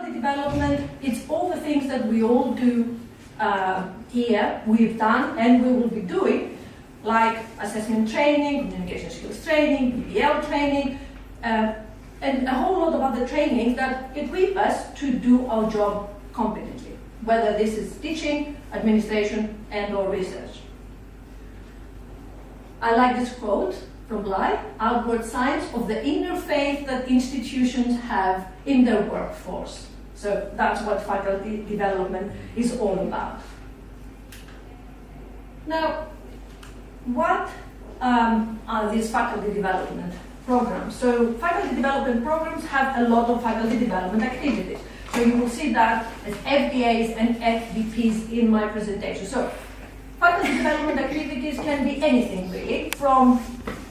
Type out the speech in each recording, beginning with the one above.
faculty development, it's all the things that we all do here, we've done, and we will be doing, like assessment training, communication skills training, PBL training, and a whole lot of other trainings that equip us to do our job competently, whether this is teaching, administration, and/or research. I like this quote from Bly: outward signs of the inner faith that institutions have in their workforce. So that's what faculty development is all about. Now, what are these faculty development programs? So faculty development programs have a lot of faculty development activities. So you will see that as FDAs and FDPs in my presentation. So faculty development activities can be anything really, from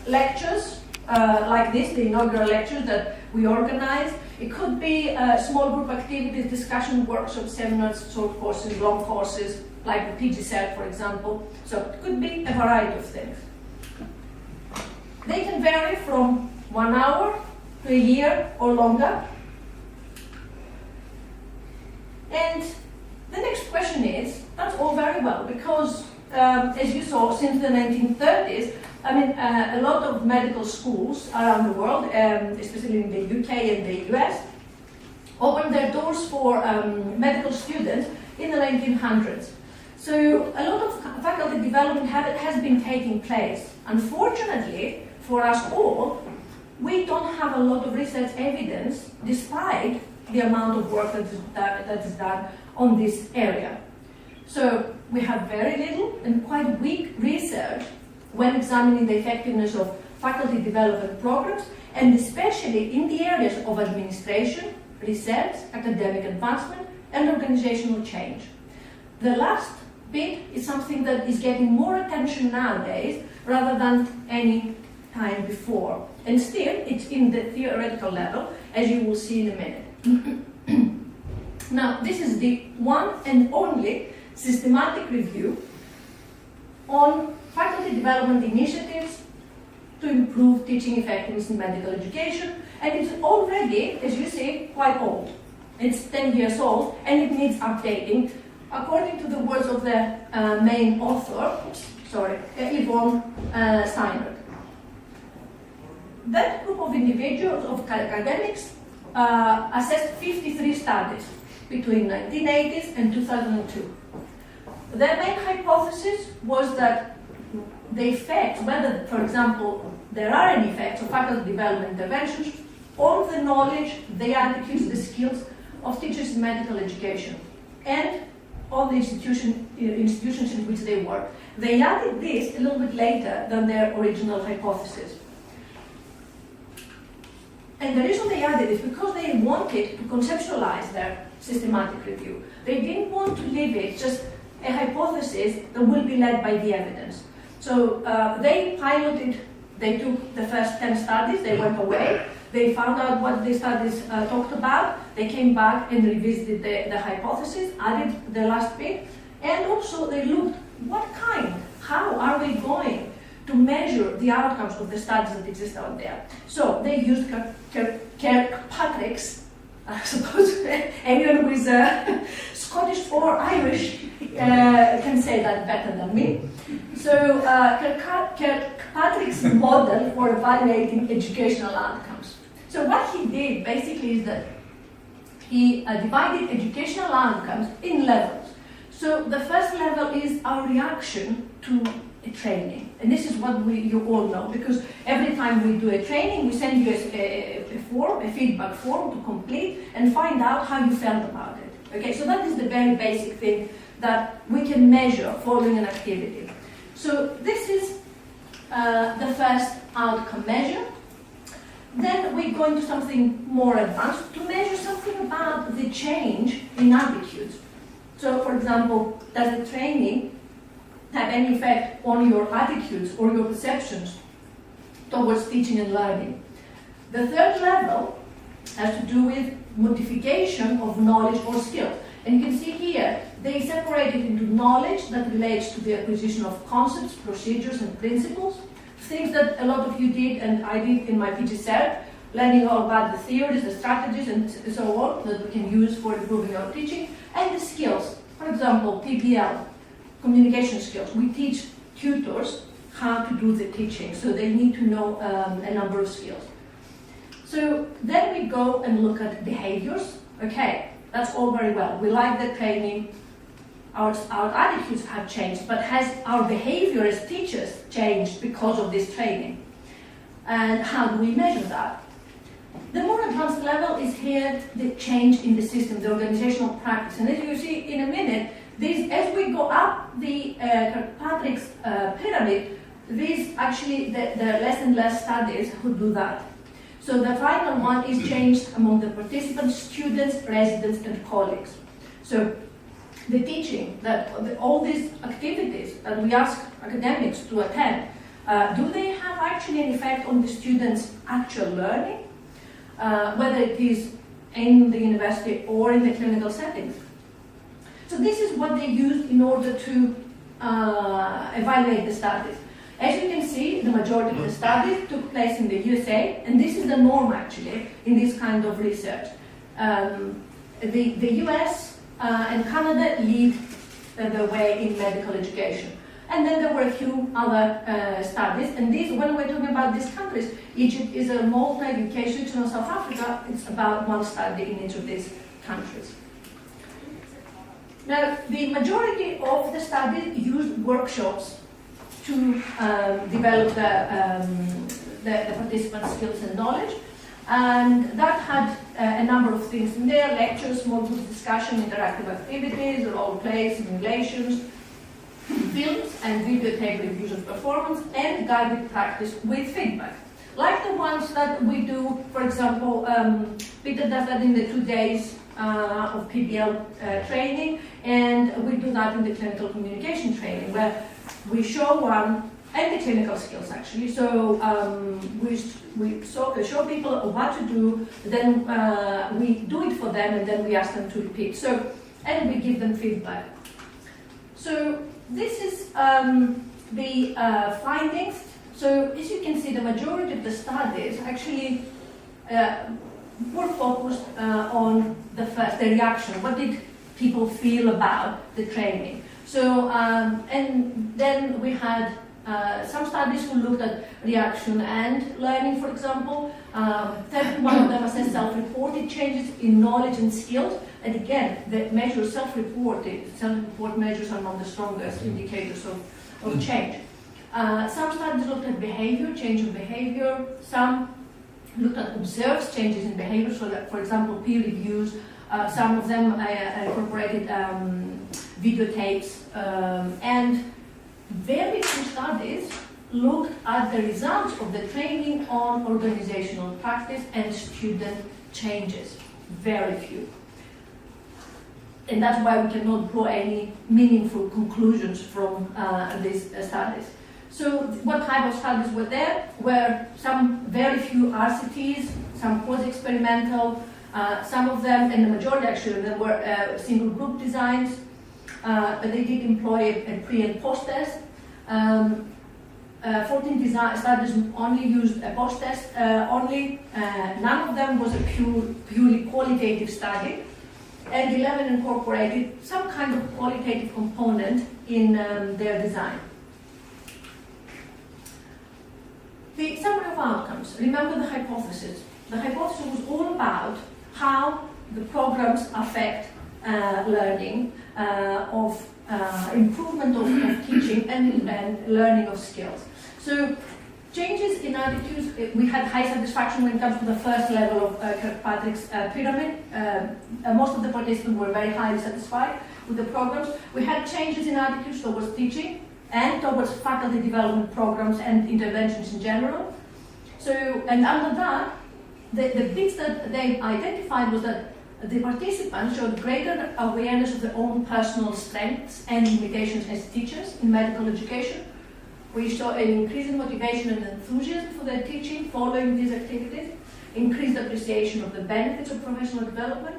lectures like this, the inaugural lectures that we organize. It could be small group activities, discussion workshops, seminars, short courses, long courses, like the PGCERT, for example. So it could be a variety of things. They can vary from 1 hour to a year or longer. And the next question is, that's all very well, because as you saw, since the 1930s, I mean, a lot of medical schools around the world, especially in the UK and the US, opened their doors for medical students in the 1900s. So a lot of faculty development has been taking place. Unfortunately, for us all, we don't have a lot of research evidence, despite the amount of work that is done on this area. So we have very little and quite weak research when examining the effectiveness of faculty development programs, and especially in the areas of administration, research, academic advancement, and organizational change. The last bit is something that is getting more attention nowadays rather than any time before. And still, it's in the theoretical level, as you will see in a minute. Now, this is the one and only systematic review on faculty development initiatives to improve teaching effectiveness in medical education, and it's already, as you see, quite old. It's 10 years old, and it needs updating, according to the words of the main author, Yvonne Steinberg. That group of individuals, of academics, assessed 53 studies between 1980s and 2002. Their main hypothesis was that the effects, whether, for example, there are any effects of faculty development interventions on the knowledge, the attitudes, the skills of teachers in medical education, and on the institutions in which they work. They added this a little bit later than their original hypothesis. And the reason they added is because they wanted to conceptualize their systematic review. They didn't want to leave it just a hypothesis that will be led by the evidence. So they piloted, they took the first 10 studies, they went away, they found out what the studies talked about, they came back and revisited the hypothesis, added the last bit, and also they looked how are we going to measure the outcomes of the studies that exist out there. So they used Kirkpatrick's, I suppose anyone who is Scottish or Irish can say that better than me. So Kirkpatrick's model for evaluating educational outcomes. So what he did basically is that he divided educational outcomes in levels. So the first level is our reaction to a training. And this is what you all know, because every time we do a training, we send you a form, a feedback form to complete and find out how you felt about it. Okay, so that is the very basic thing that we can measure following an activity. So this is the first outcome measure. Then we go into something more advanced to measure something about the change in attitudes. So, for example, does the training have any effect on your attitudes or your perceptions towards teaching and learning? The third level has to do with modification of knowledge or skills. And you can see here, they separate it into knowledge that relates to the acquisition of concepts, procedures, and principles, things that a lot of you did and I did in my PGCERT, learning all about the theories, the strategies, and so on that we can use for improving our teaching, and the skills. For example, PBL, communication skills. We teach tutors how to do the teaching, so they need to know a number of skills. So then we go and look at behaviors. Okay, that's all very well. We like the training, our attitudes have changed, but has our behavior as teachers changed because of this training? And how do we measure that? The more advanced level is here, the change in the system, the organizational practice. And as you see in a minute, as we go up the Kirkpatrick's pyramid, these actually, there are less and less studies who do that. So the final one is changed among the participants, students, residents, and colleagues. So the teaching, all these activities that we ask academics to attend, do they have actually an effect on the students' actual learning? Whether it is in the university or in the clinical settings. So this is what they used in order to evaluate the studies. As you can see, the majority of the studies took place in the USA, and this is the norm actually in this kind of research. The US and Canada lead the way in medical education. And then there were a few other studies, and these, when we're talking about these countries, Egypt is a multi-UK, Switzerland, South Africa, it's about one study in each of these countries. Now, the majority of the studies used workshops to develop the participants' skills and knowledge, and that had a number of things in there: lectures, small group discussion, interactive activities, role plays, simulations, films and videotape reviews of performance, and guided practice with feedback. Like the ones that we do, for example, Peter does that in the 2 days of PBL training, and we do that in the clinical communication training, where we show one, and the clinical skills actually. So we show people what to do, then we do it for them, and then we ask them to repeat. So, and we give them feedback. So this is the findings. So as you can see, the majority of the studies actually were focused on the reaction. What did people feel about the training? So, and then we had some studies who looked at reaction and learning, for example. 31 of them assessed self-reported changes in knowledge and skills. And again, the measure self-report measures are not the strongest indicators of change. Some studies looked at behavior, change of behavior. Some looked at observed changes in behavior, so that, for example, peer reviews. Some of them incorporated videotapes, and very few studies looked at the results of the training on organizational practice and student changes. Very few. And that's why we cannot draw any meaningful conclusions from these studies. So what type of studies were there? Were some very few RCTs, some post-experimental, some of them, and the majority actually of them were single group designs, but they did employ a pre and post test. 14 studies only used a post test only. None of them was a purely qualitative study, and 11 incorporated some kind of qualitative component in their design. The summary of outcomes. Remember the hypothesis. The hypothesis was all about how the programs affect learning of improvement of teaching and learning of skills. So changes in attitudes, we had high satisfaction when it comes to the first level of Kirkpatrick's pyramid. Most of the participants were very highly satisfied with the programs. We had changes in attitudes towards teaching and towards faculty development programs and interventions in general. So, and under that, the bits that they identified was that the participants showed greater awareness of their own personal strengths and limitations as teachers in medical education. We saw an increase in motivation and enthusiasm for their teaching following these activities, increased appreciation of the benefits of professional development,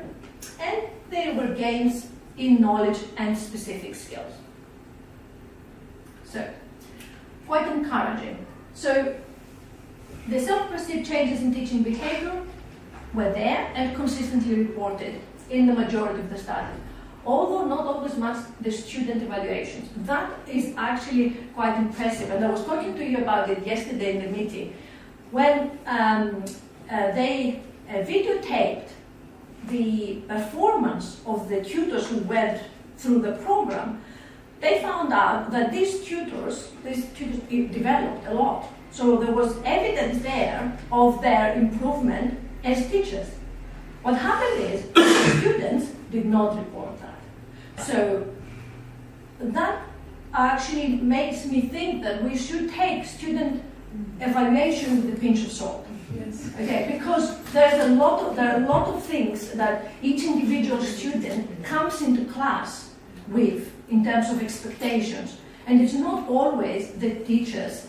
and there were gains in knowledge and specific skills. So, quite encouraging. So, The self-perceived changes in teaching behavior were there and consistently reported in the majority of the studies, although not always matched the student evaluations. That is actually quite impressive, and I was talking to you about it yesterday in the meeting. When they videotaped the performance of the tutors who went through the program, they found out that these tutors developed a lot. So there was evidence there of their improvement as teachers. What happened is the students did not report that. So that actually makes me think that we should take student evaluation with a pinch of salt. Yes. Okay, because there are a lot of things that each individual student comes into class with in terms of expectations, and it's not always the teachers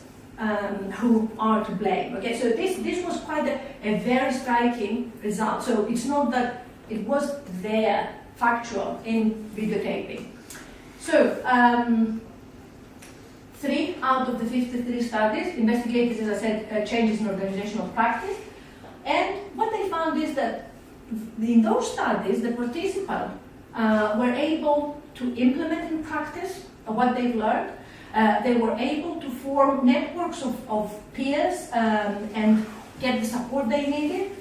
who are to blame. Okay, so this was quite a very striking result. So it's not that it was there, factual, in videotaping. So 3 out of the 53 studies investigated, as I said, changes in organizational practice. And what they found is that in those studies, the participants were able to implement in practice what they've learned. They were able to form networks of peers and get the support they needed,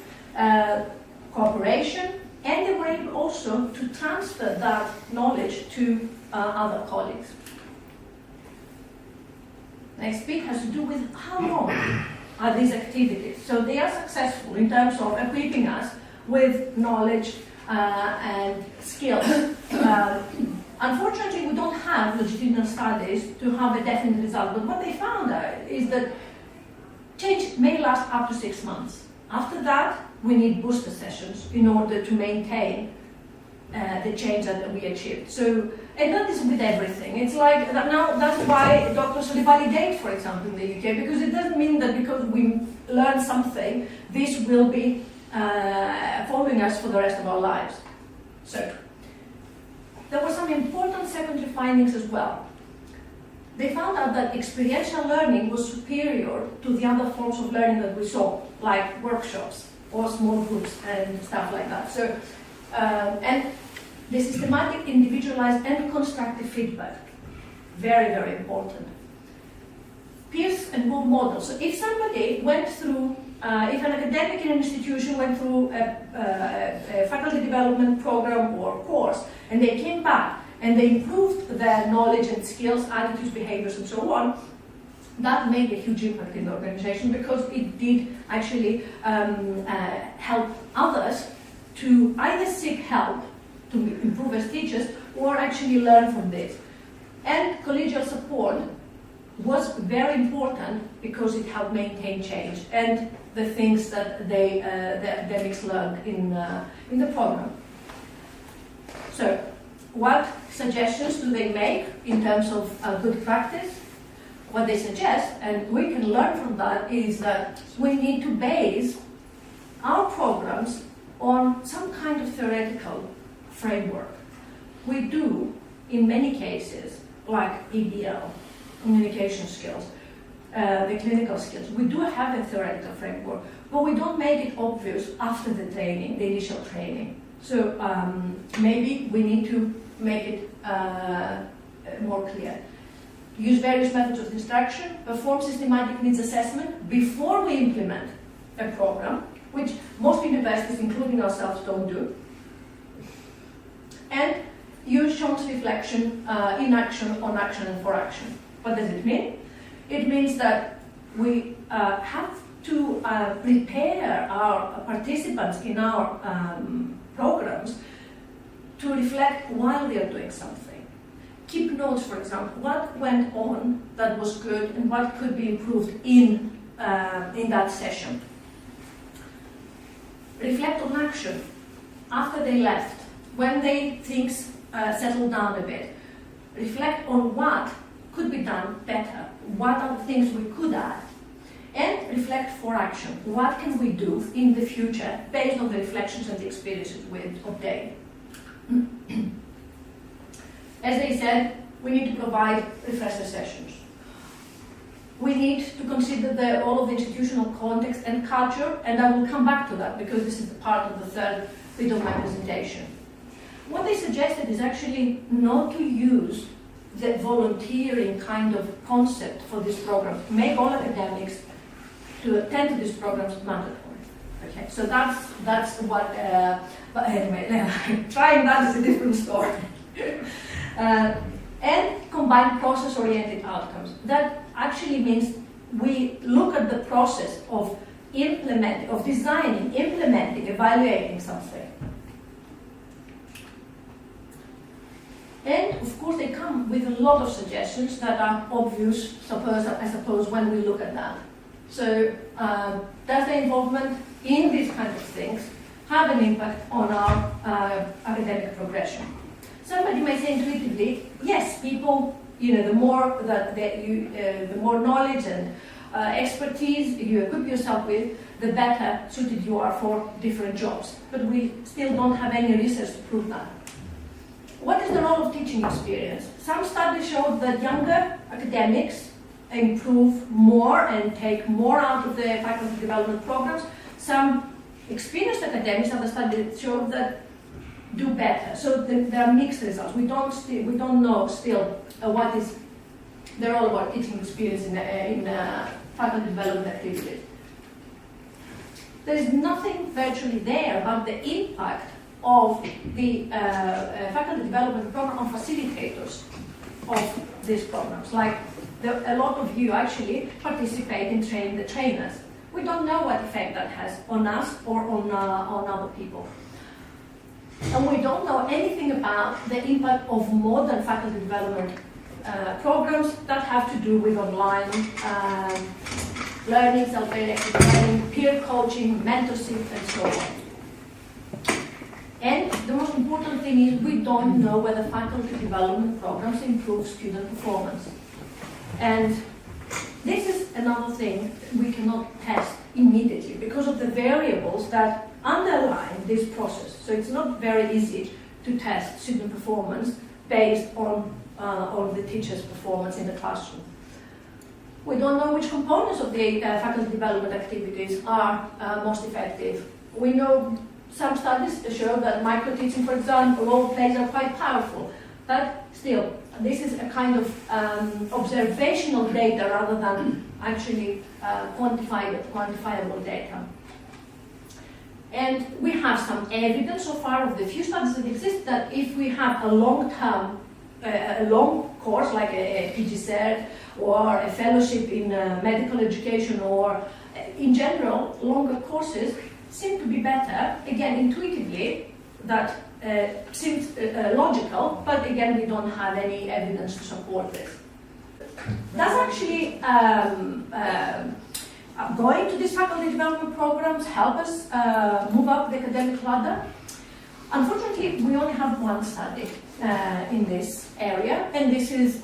cooperation, and they were able also to transfer that knowledge to other colleagues. Next bit has to do with how long are these activities. So they are successful in terms of equipping us with knowledge and skills. Unfortunately, we don't have longitudinal studies to have a definite result, but what they found out is that change may last up to 6 months. After that, we need booster sessions in order to maintain the change that we achieved. So, and that is with everything. It's like, now that's why doctors revalidate, for example, in the UK, because it doesn't mean that because we learn something, this will be following us for the rest of our lives. So, there were some important secondary findings as well. They found out that experiential learning was superior to the other forms of learning that we saw, like workshops or small groups and stuff like that. So, and the systematic, individualized, and constructive feedback, very, very important. Peers and role models. So if somebody went through, if an academic in an institution went through a faculty development program or course, and they came back and they improved their knowledge and skills, attitudes, behaviors, and so on, that made a huge impact in the organization because it did actually help others to either seek help to improve as teachers or actually learn from this. And collegial support was very important because it helped maintain change and the things that the academics learned in the program. So, what suggestions do they make in terms of good practice? What they suggest, and we can learn from that, is that we need to base our programs on some kind of theoretical framework. We do, in many cases, like EDL, communication skills, the clinical skills. We do have a theoretical framework, but we don't make it obvious after the training, the initial training. So maybe we need to make it more clear. Use various methods of instruction, perform systematic needs assessment before we implement a program, which most universities, including ourselves, don't do. And use Sean's reflection in action, on action, and for action. What does it mean? It means that we have to prepare our participants in our programs to reflect while they are doing something. Keep notes, for example, what went on that was good and what could be improved in that session. Reflect on action after they left, when things settled down a bit. Reflect on what could be done better, what are the things we could add, and reflect for action. What can we do in the future based on the reflections and the experiences we obtained? As they said, we need to provide refresher sessions. we need to consider the role of the institutional context and culture, and I will come back to that because this is part of the third bit of my presentation. What they suggested is actually not to use the volunteering kind of concept for this program, to make all academics to attend to these programs mandatory. Okay, so that's what, but anyway, trying that is a different story. And combine process-oriented outcomes. That actually means we look at the process of implementing, of designing, implementing, evaluating something. And of course they come with a lot of suggestions that are obvious, I suppose, when we look at that. So does the involvement in these kind of things have an impact on our academic progression? Somebody may say intuitively, yes, people, the more that the more knowledge and expertise you equip yourself with, the better suited you are for different jobs. But we still don't have any research to prove that. What is the role of teaching experience? Some studies showed that younger academics improve more and take more out of the faculty development programs. Some experienced academics, other studies showed that do better. So there are mixed results. We don't know still what is the role of our teaching experience in faculty development activities. There is nothing virtually there about the impact of the faculty development program on facilitators of these programs. Like a lot of you actually participate in training the trainers. We don't know what effect that has on us or on other people. And we don't know anything about the impact of modern faculty development programs that have to do with online learning, self-directed learning, peer coaching, mentorship, and so on. And the most important thing is we don't know whether faculty development programs improve student performance. And this is another thing we cannot test immediately because of the variables that underline this process. So it's not very easy to test student performance based on the teacher's performance in the classroom. We don't know which components of the faculty development activities are most effective. We know some studies show that micro-teaching, for example, role plays are quite powerful, but still, this is a kind of observational data rather than actually quantifiable data. And we have some evidence so far of the few studies that exist that if we have a long-term, a long course like a PG Cert or a fellowship in medical education or in general, longer courses seem to be better, again, intuitively, that seems logical, but again, we don't have any evidence to support this. Does actually going to these faculty development programs help us move up the academic ladder? Unfortunately, we only have one study in this area, and this is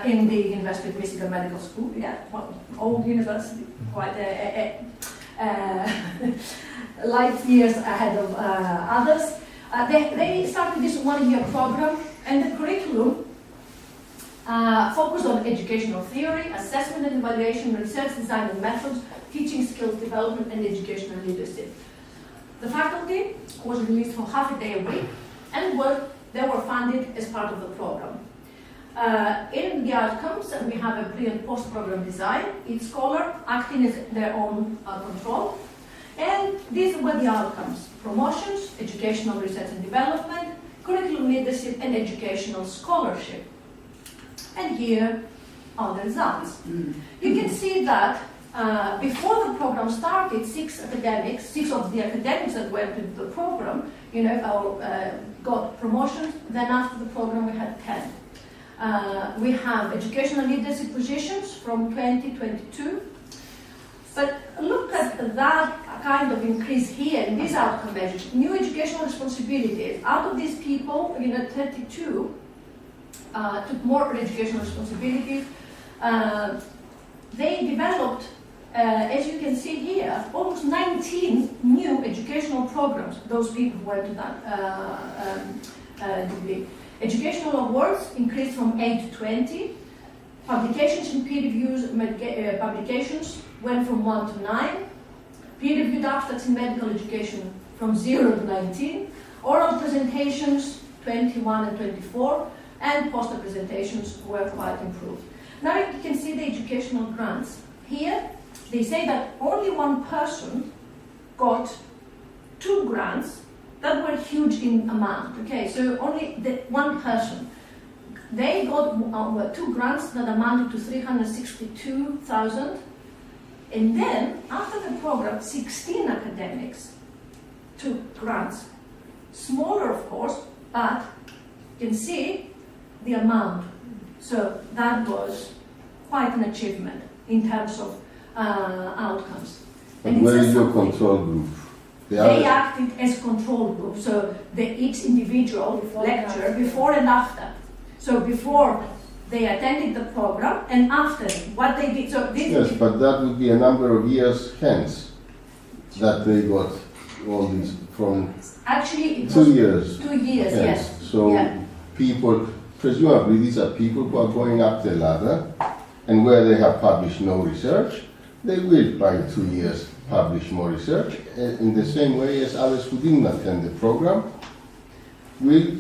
in the University of Michigan Medical School. Yeah, well, old university, quite light years ahead of others. They started this one-year program, and the curriculum focused on educational theory, assessment and evaluation, research design and methods, teaching skills development, and educational leadership. The faculty was released for half a day a week, and they were funded as part of the program. In the outcomes, we have a pre- and post-program design, each scholar acting as their own control. And these were the outcomes: promotions, educational research and development, curriculum leadership, and educational scholarship. And here are the results. You can see that before the program started, six of the academics that went into the program, got promotions. Then after the program, we had 10. We have educational leadership positions from 2022. But look at that kind of increase here in these outcome measures. New educational responsibilities. Out of these people, 32 took more educational responsibilities. They developed, as you can see here, almost 19 new educational programs. Those people who went to that degree. Educational awards increased from 8 to 20. Publications and peer reviews, publications went from 1 to 9. Peer-reviewed abstracts in medical education from 0 to 19. Oral presentations, 21 and 24. And poster presentations were quite improved. Now you can see the educational grants. Here, they say that only one person got 2 grants that were huge in amount. Okay, so only the one person. They got 2 grants that amounted to 362,000. And then, after the program, 16 academics took grants. Smaller, of course, but you can see the amount. So that was quite an achievement in terms of outcomes. But where is your control group? They acted as control group, so each individual lectured before and after. So before they attended the program and after what they did. So this yes, but that would be a number of years hence that they got all these from. Actually, it 2 years. 2 years, yes. So people, presumably these are people who are going up the ladder, and where they have published no research, they will by 2 years publish more research, in the same way as others who didn't attend the program will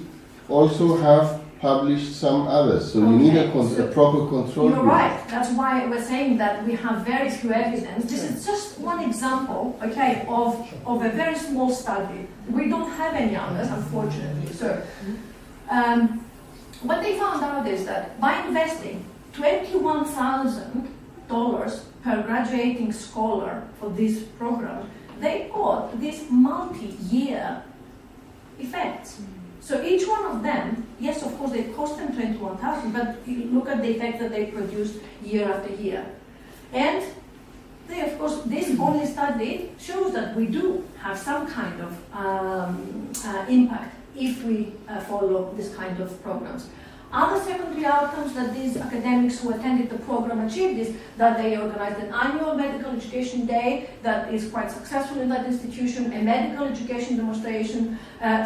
also have published some others. So you need a proper control. You're right. That's why we're saying that we have very few evidence. This is just one example, okay, of a very small study. We don't have any others, unfortunately. So what they found out is that by investing $21,000 per graduating scholar for this program, they got this multi-year effects. So each one of them, yes, of course, they cost them 21,000, but you look at the effect that they produced year after year. And they, of course, this only study shows that we do have some kind of impact if we follow this kind of programs. Other secondary outcomes that these academics who attended the program achieved is that they organized an annual medical education day that is quite successful in that institution, a medical education demonstration,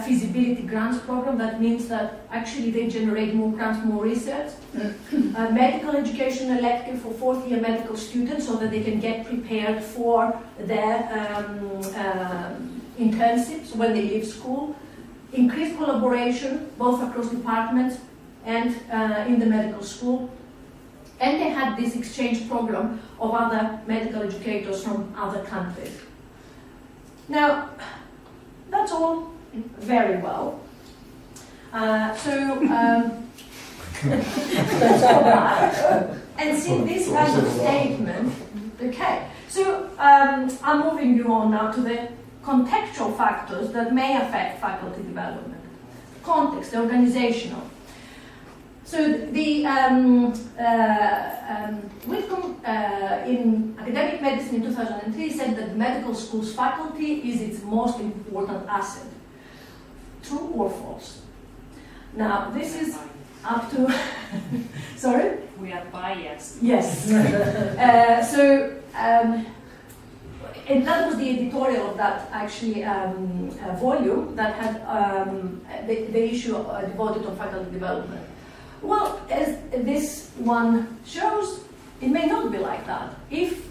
feasibility grants program, that means that actually they generate more grants, more research, a medical education elective for fourth-year medical students so that they can get prepared for their internships when they leave school, increased collaboration both across departments and in the medical school. And they had this exchange program of other medical educators from other countries. Now, that's all very well. Let's go back and see this kind of statement. Okay, so I'm moving you on now to the contextual factors that may affect faculty development. Context, the organizational. So the Whitcomb in Academic Medicine in 2003 said that the medical school's faculty is its most important asset. True or false? Now this is up to sorry? We are biased. Yes. And that was the editorial of that actually volume that had the issue devoted on faculty development. Well, as this one shows, it may not be like that. If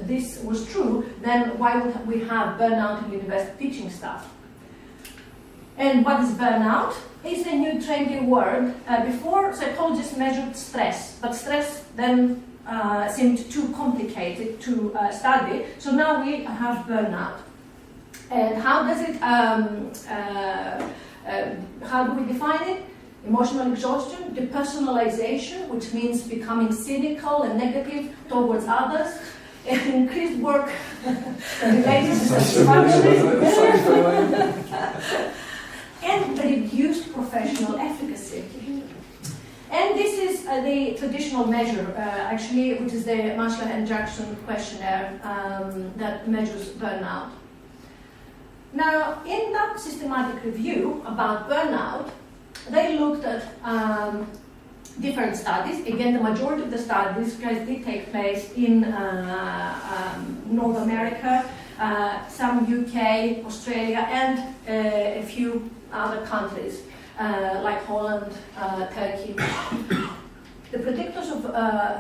this was true, then why would we have burnout in university teaching staff? And what is burnout? It's a new trendy word. Before, psychologists measured stress, but stress then seemed too complicated to study. So now we have burnout. And how does it? How do we define it? Emotional exhaustion, depersonalization, which means becoming cynical and negative towards others, and increased work related to satisfaction, and reduced professional efficacy. And this is the traditional measure, actually, which is the Maslach and Jackson questionnaire that measures burnout. Now, in that systematic review about burnout, they looked at different studies. Again, the majority of the studies did take place in North America, some UK, Australia, and a few other countries like Holland, Turkey. The predictors of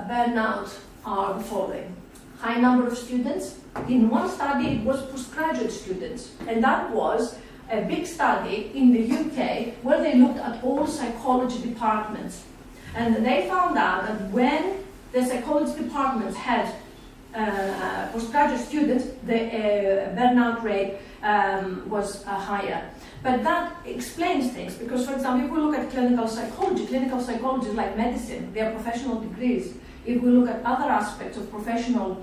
burnout are the following. High number of students. In one study, it was postgraduate students, and that was a big study in the UK where they looked at all psychology departments. And they found out that when the psychology departments had postgraduate students, the burnout rate was higher. But that explains things because, for example, if we look at clinical psychology is like medicine, they are professional degrees. If we look at other aspects of professional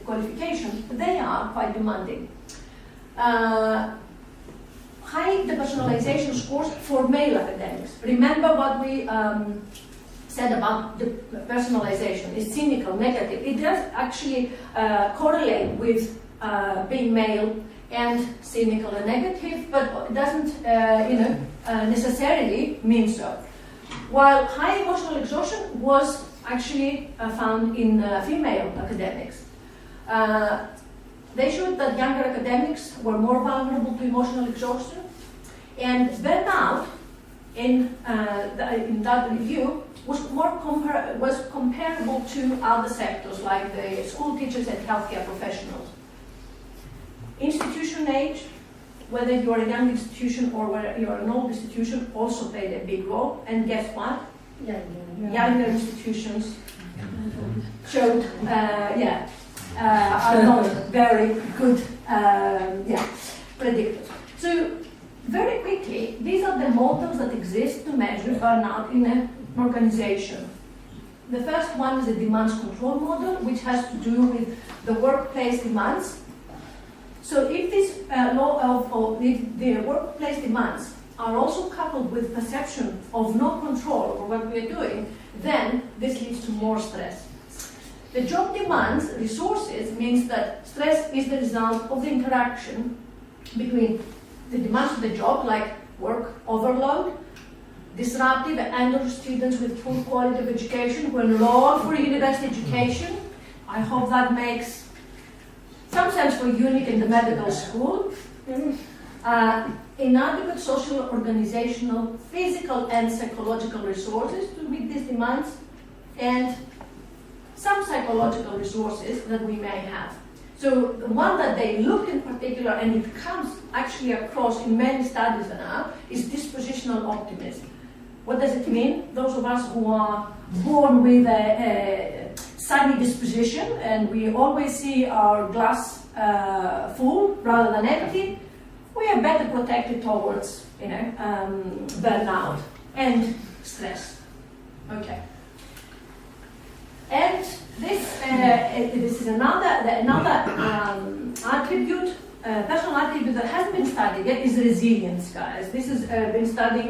qualification, they are quite demanding. High depersonalization scores for male academics. Remember what we said about the personalization. It's cynical, negative. It does actually correlate with being male and cynical and negative, but it doesn't necessarily mean so. While high emotional exhaustion was actually found in female academics. They showed that younger academics were more vulnerable to emotional exhaustion, and burnout in that review was comparable to other sectors like the school teachers and healthcare professionals. Institution age, whether you are a young institution or whether you are an old institution, also played a big role. And guess what? Younger institutions showed, are not very good predictors. So very quickly, these are the models that exist to measure burnout in an organization. The first one is the demands control model, which has to do with the workplace demands. So if this if the workplace demands are also coupled with perception of no control over what we are doing, then this leads to more stress. The job demands resources means that stress is the result of the interaction between the demands of the job, like work overload, disruptive and/or students with poor quality of education who enroll for university education. I hope that makes some sense for UNIC in the medical school. Inadequate social, organizational, physical and psychological resources to meet these demands, and some psychological resources that we may have. So the one that they look in particular, and it comes actually across in many studies now, is dispositional optimism. What does it mean? Those of us who are born with a sunny disposition and we always see our glass full rather than empty, we are better protected towards burnout and stress. Okay. And this is another attribute, personal attribute that hasn't been studied yet is resilience, guys. This has been studied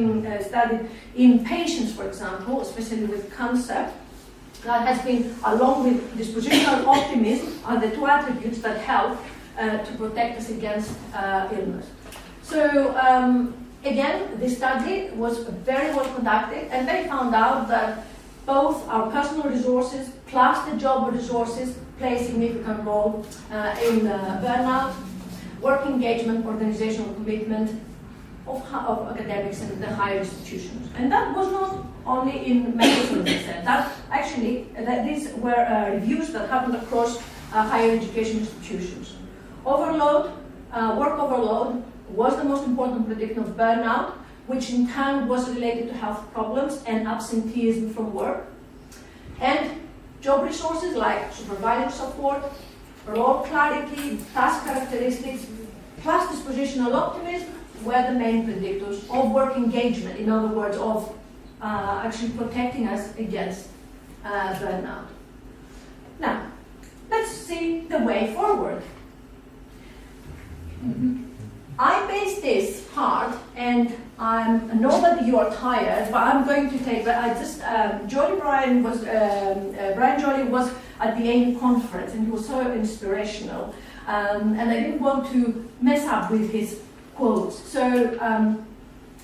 in patients, for example, especially with cancer. That has been, along with dispositional optimism, are the two attributes that help to protect us against illness. So again, this study was very well conducted, and they found out that both our personal resources plus the job resources play a significant role in burnout, work engagement, organizational commitment of academics in the higher institutions. And that was not only in medicine, as I said. These were reviews that happened across higher education institutions. Overload, work overload, was the most important predictor of burnout, which in turn was related to health problems and absenteeism from work. And job resources like supervisory support, role clarity, task characteristics, plus dispositional optimism were the main predictors of work engagement, in other words, of actually protecting us against burnout. Now, let's see the way forward. I based this part, and I know that you are tired, but I'm going to take. Brian Jolley was at the AIM conference, and he was so inspirational, and I didn't want to mess up with his quotes. So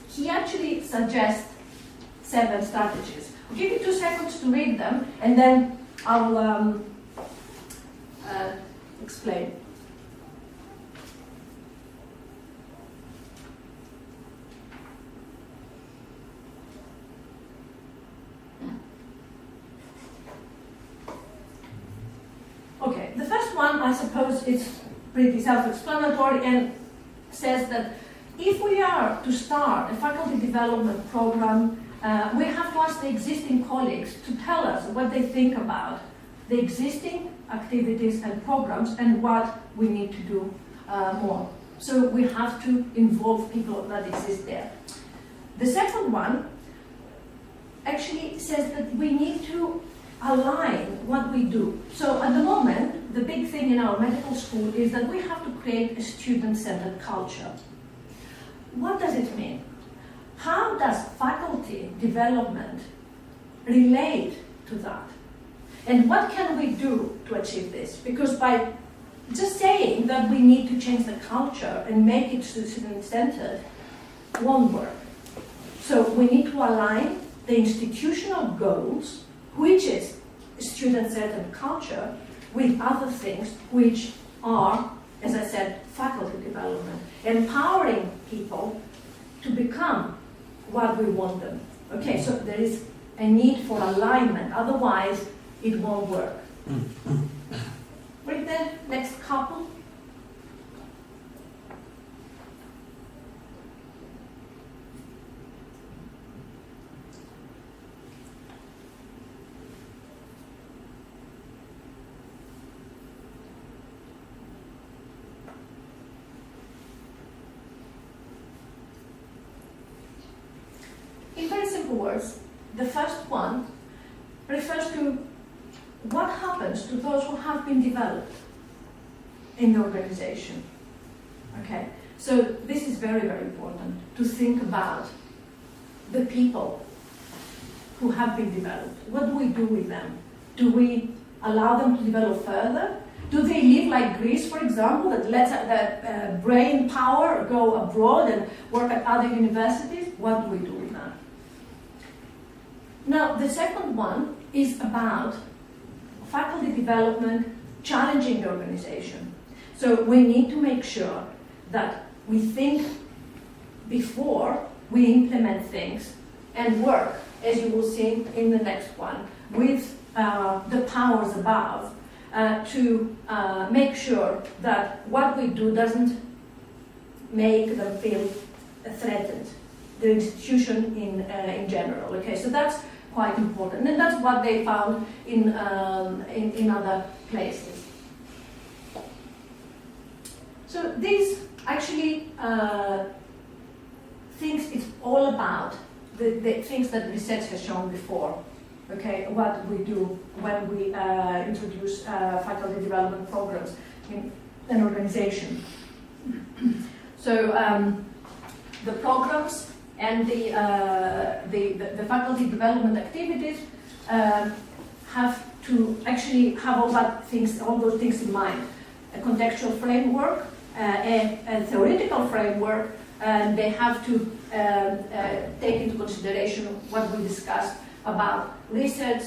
he actually suggests 7 strategies. I'll give you 2 seconds to read them, and then I'll explain. I suppose it's pretty self-explanatory and says that if we are to start a faculty development program, we have to ask the existing colleagues to tell us what they think about the existing activities and programs and what we need to do more. So we have to involve people that exist there. The second one actually says that we need to align what we do. So at the moment, the big thing in our medical school is that we have to create a student-centered culture. What does it mean? How does faculty development relate to that? And what can we do to achieve this? Because by just saying that we need to change the culture and make it student-centered won't work. So we need to align the institutional goals, which is student-centered culture, with other things which are, as I said, faculty development, empowering people to become what we want them. Okay, so there is a need for alignment, otherwise it won't work. Read the next couple. In very simple words, the first one refers to what happens to those who have been developed in the organization. Okay, so this is very, very important to think about the people who have been developed. What do we do with them? Do we allow them to develop further? Do they live like Greece, for example, that lets that brain power go abroad and work at other universities? What do we do with that? Now, the second one is about faculty development challenging the organization. So we need to make sure that we think before we implement things and work, as you will see in the next one, with the powers above to make sure that what we do doesn't make them feel threatened, the institution in general. Okay, so that's quite important, and that's what they found in other places. So these actually things, it's all about the things that research has shown before. Okay, what we do when we introduce faculty development programs in an organization. So the programs and the faculty development activities have to actually have all those things in mind. A contextual framework, a theoretical framework, and they have to take into consideration what we discussed about research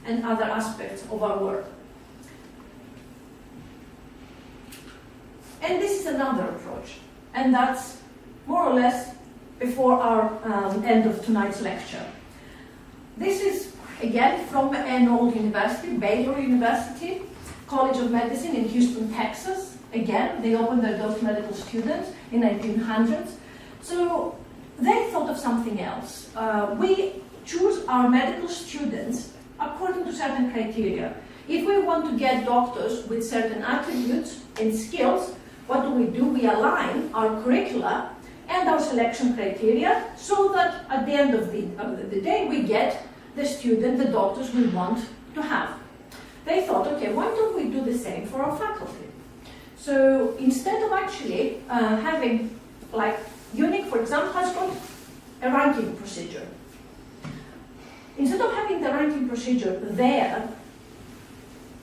and other aspects of our work. And this is another approach, and that's more or less before our end of tonight's lecture. This is, again, from an old university, Baylor University, College of Medicine in Houston, Texas. Again, they opened their doors to medical students in 1900s. So they thought of something else. We choose our medical students according to certain criteria. If we want to get doctors with certain attributes and skills, what do? We align our curricula and our selection criteria so that at the end of the day we get the student, the doctors we want to have. They thought, okay, why don't we do the same for our faculty? So instead of actually having, like UNIC, for example, has got a ranking procedure. Instead of having the ranking procedure there,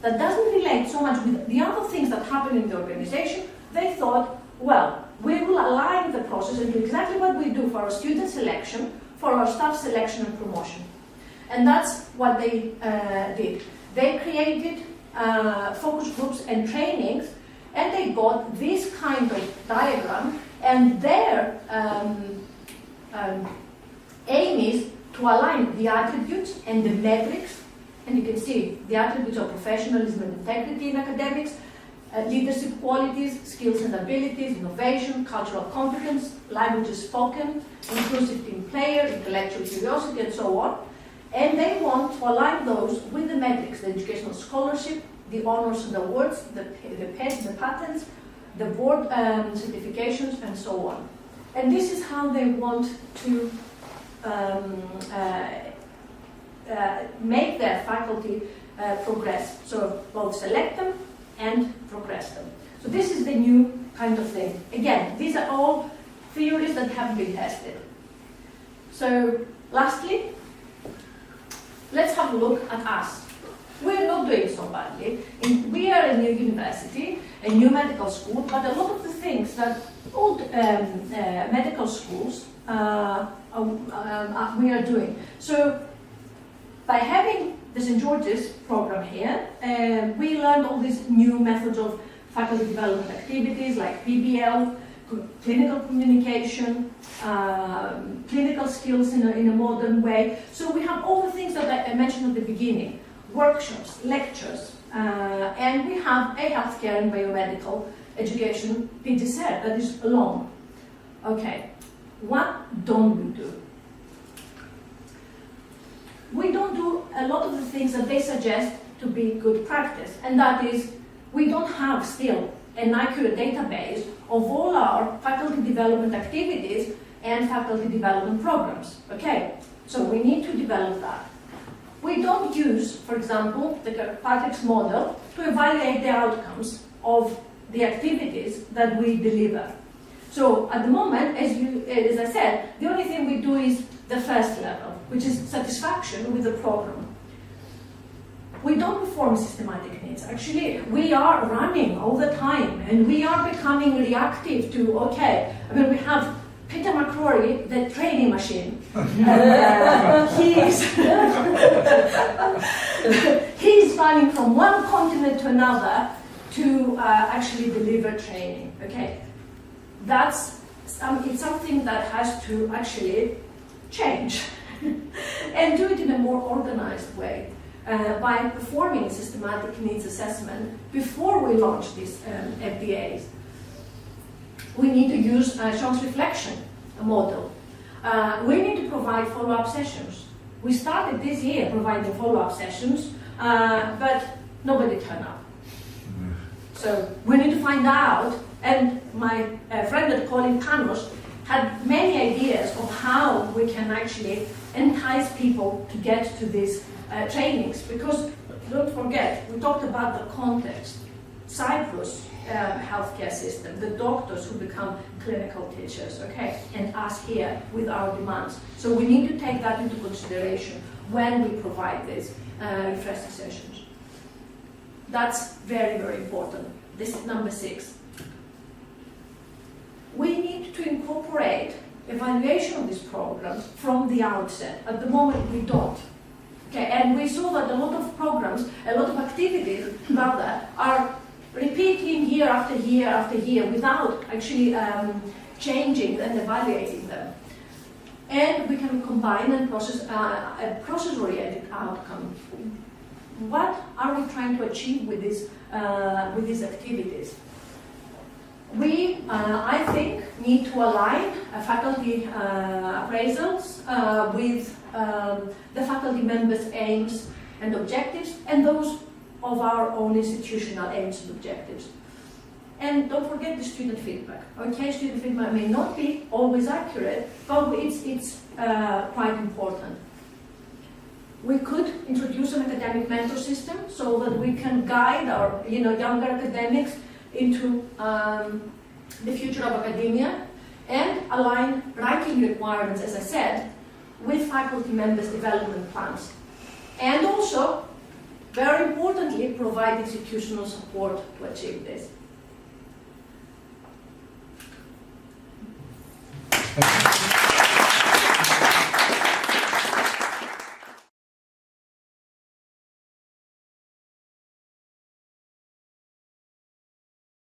that doesn't relate so much with the other things that happen in the organization, they thought, well, we will align the process and do exactly what we do for our student selection, for our staff selection and promotion. And that's what they did. They created focus groups and trainings, and they got this kind of diagram, and their aim is to align the attributes and the metrics, and you can see the attributes of professionalism and integrity in academics, leadership qualities, skills and abilities, innovation, cultural competence, languages spoken, inclusive team player, intellectual curiosity, and so on. And they want to align those with the metrics, the educational scholarship, the honors and awards, the PET, the patents, the board certifications, and so on. And this is how they want to make their faculty progress. So both select them and progress them. So this is the new kind of thing. Again, these are all theories that have been tested. So lastly, let's have a look at us. We're not doing so badly. We are a new university, a new medical school, but a lot of the things that old medical schools we are doing. So by having the St. George's program here, we learned all these new methods of faculty development activities like PBL, clinical communication, clinical skills in a modern way. So we have all the things that I mentioned at the beginning, workshops, lectures, and we have a healthcare and biomedical education PGCER that is alone. Okay, what don't we do? We don't do a lot of the things that they suggest to be good practice, and that is, we don't have still an accurate database of all our faculty development activities and faculty development programs. Okay, so we need to develop that. We don't use, for example, the Kirkpatrick's model to evaluate the outcomes of the activities that we deliver. So at the moment, as I said, the only thing we do is the first level, which is satisfaction with the program. We don't perform systematic needs. Actually, we are running all the time, and we are becoming reactive to, okay, I mean, we have Peter McCrory, the training machine. He's running from one continent to another to actually deliver training, okay? It's something that has to actually change and do it in a more organized way. By performing systematic needs assessment before we launch these FDAs. We need to use Sean's reflection model. We need to provide follow-up sessions. We started this year providing follow-up sessions, but nobody turned up. So we need to find out, and my friend at Colin Panos had many ideas of how we can actually entice people to get to these trainings, because don't forget, we talked about the context. Cyprus healthcare system, the doctors who become clinical teachers, okay, and us here with our demands. So we need to take that into consideration when we provide these refresher sessions. That's very, very important. This is number 6. We need to incorporate evaluation of these programs from the outset. At the moment, we don't. Okay, and we saw that a lot of programs, a lot of activities, rather, are repeating year after year after year without actually changing and evaluating them. And we can combine and process a process-oriented outcome. What are we trying to achieve with these activities? We, I think, need to align faculty appraisals with the faculty members' aims and objectives, and those of our own institutional aims and objectives. And don't forget the student feedback. Okay, student feedback may not be always accurate, but it's quite important. We could introduce an academic mentor system so that we can guide our younger academics into the future of academia, and align ranking requirements, as I said, with faculty members' development plans. And also, very importantly, provide institutional support to achieve this.